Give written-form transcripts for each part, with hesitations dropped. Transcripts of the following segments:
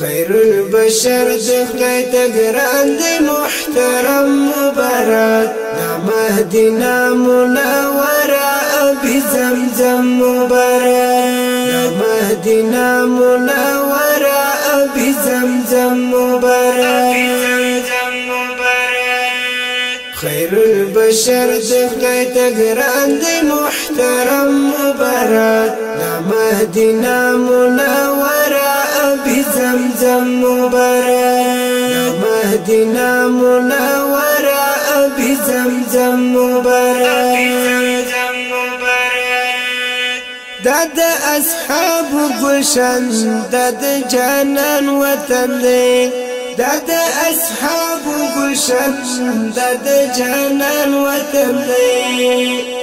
خیر البشر د خدای ته ګران دی محترم مبارک دا مدینه منوره ابي زمزم مبارک دا مدینه منوره ابي زمزم مبارک خیر البشر د خدای ته ګران دی محترم مبارک دا مدینه منوره ابي زمزم مبارک مدینه منوره ابي زمزم مبارک دا د اصحاب گلشن دا د جانان وطن دی دا د اصحاب گلشن دا د جانان وطن دی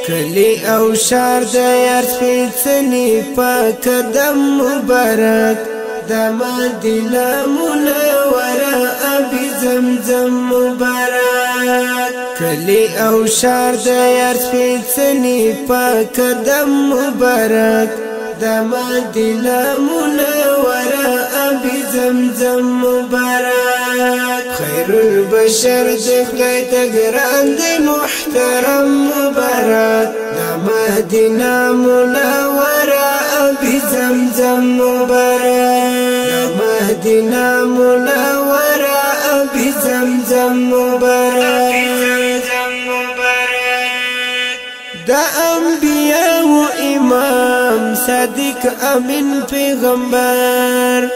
کلی او شار د یار سپیڅلی پاک دم مبارک دا مدینه منوره ابي زمزم مبارک کلی او شار د یار سپیڅلی پاک دم مبارک دا مدینه منوره ابي زمزم مبارک خیر البشر د خدای ته ګران دی محترم مبارک دا مدینه منوره ابي زمزم مبارک مدینه منوره ابي زمزم مبارک دا انبیاء و امام صادق امین پیغمبر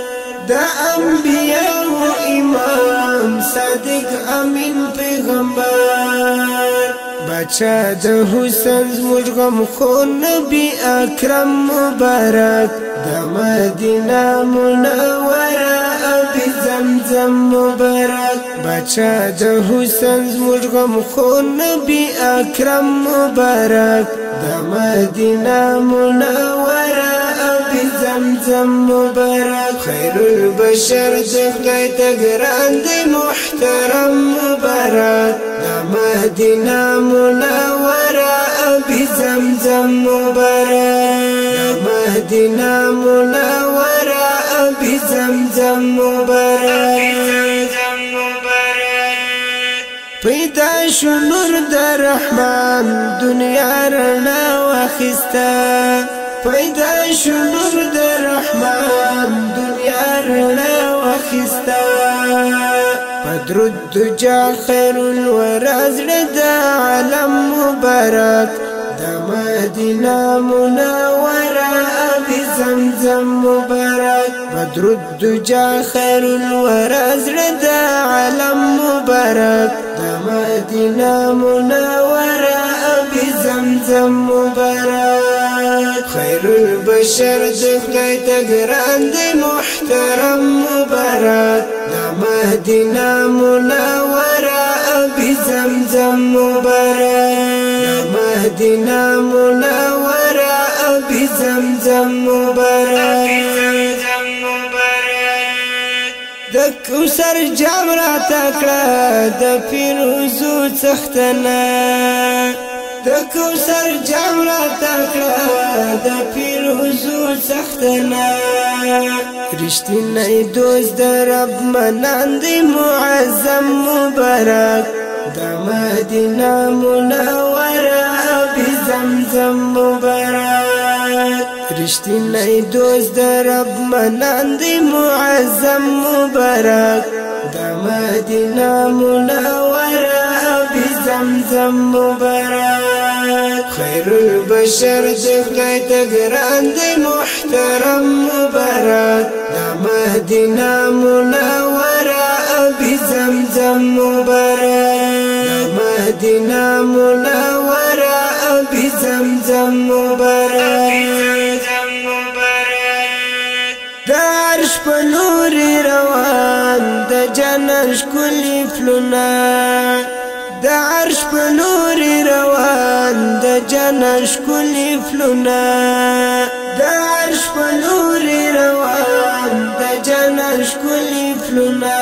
دا انبیاء و امام صادق امین پیغمبر بچا د حسین زموږ غمخور نبی اکرم مبارک دا مدینه منوره ابي زمزم مبارک بچا د حسین زموږ غمخور نبی اکرم مبارک دا مدینه منوره ابي زمزم مبارک خیر البشر د خدای ته ګران دی محترم مبارک دا مدینه منوره ابي زمزم مبارک مدینه منوره ابي زمزم مبارک پیدا شو نور د رحمان دنیا رڼا واخیسته پیدا شو نور د رحمان دنیا رڼا واخیسته پدرود دجا خیر الورا زړه د عالم مبارک دا مدینه منوره ابي زمزم مبارک بدرود دجا خیر الورا زړه د عالم مبارک دا مدینه منوره ابي زمزم مبارک خیر البشر د خدای ته ګران دی محترم مبارک دا مدینه منوره ابي زمزم مبارک مدینه منوره ابي زمزم مبارک د کوثر جام را تکړه د پیروزو څښتنه د کوثر جام را تکړه د پیروزو څښتنه رښتینی دوست د رب منان دی معظم مبارک دا مدینه منوره ابي زمزم مبارک رښتینی دوست د رب منان دی معظم مبارک دا مدینه منوره ابي زمزم مبارک خیر البشر د خدای ته ګران دی محترم مبارک دا مدینه منوره ابي زمزم مبارک مدینه منوره ابي زمزم مبارک دا عرش په لوري روان د جنت ښکلي پلونه دا عرش په لوري روان د جنت ښکلي پلونه دا عرش په لوري روان د جنت ښکلي پلونه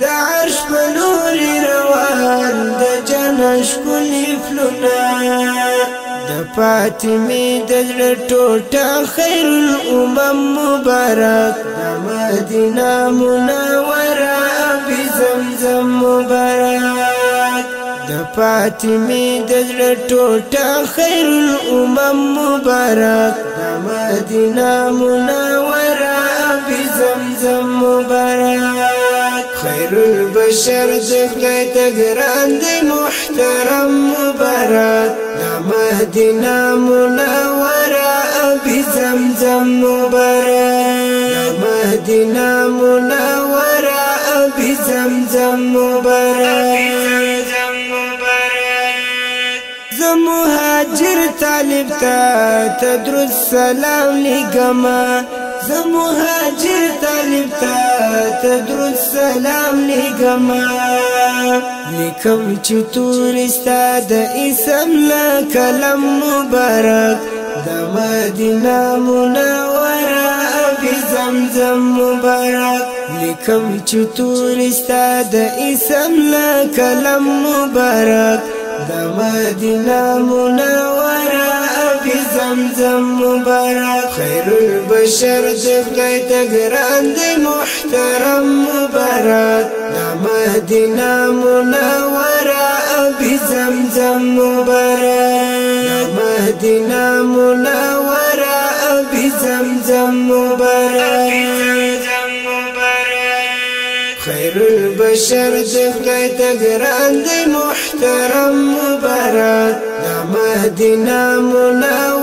دا عرش په لوري روان د جنت ښکلي پلونه فاطمه د زړه ټوټه خیر الامم مبارک د مدینه منوره ابي زمزم مبارک د فاطمه د زړه ټوټه خیر الامم مبارک د مدینه منوره ابي زمزم مبارک خیر البشر د خدای ته ګران دی محترم مبارک د مدینه منوره ابي زمزم مبارک د مدینه منوره ابي زمزم مبارک زه مهاجر طالب ته تدرس سلام لګما زه مهاجر طالب ته تدرس سلام لګما لیکم چې تور ستا د اسم له کلم مبارک د مدینه منوره ابي زمزم مبارک لیکم چې تور ستا د اسم له کلم مبارک د مدینه منوره ابي زمزم مبارک خیر البشر د خدای ته ګران دی محترم مبارک د مدینه منوره ابي زمزم مبارک د مدینه منوره ابي زمزم مبارک خیر البشر د خدای ته ګران دی محترم مبارک د مدینه منوره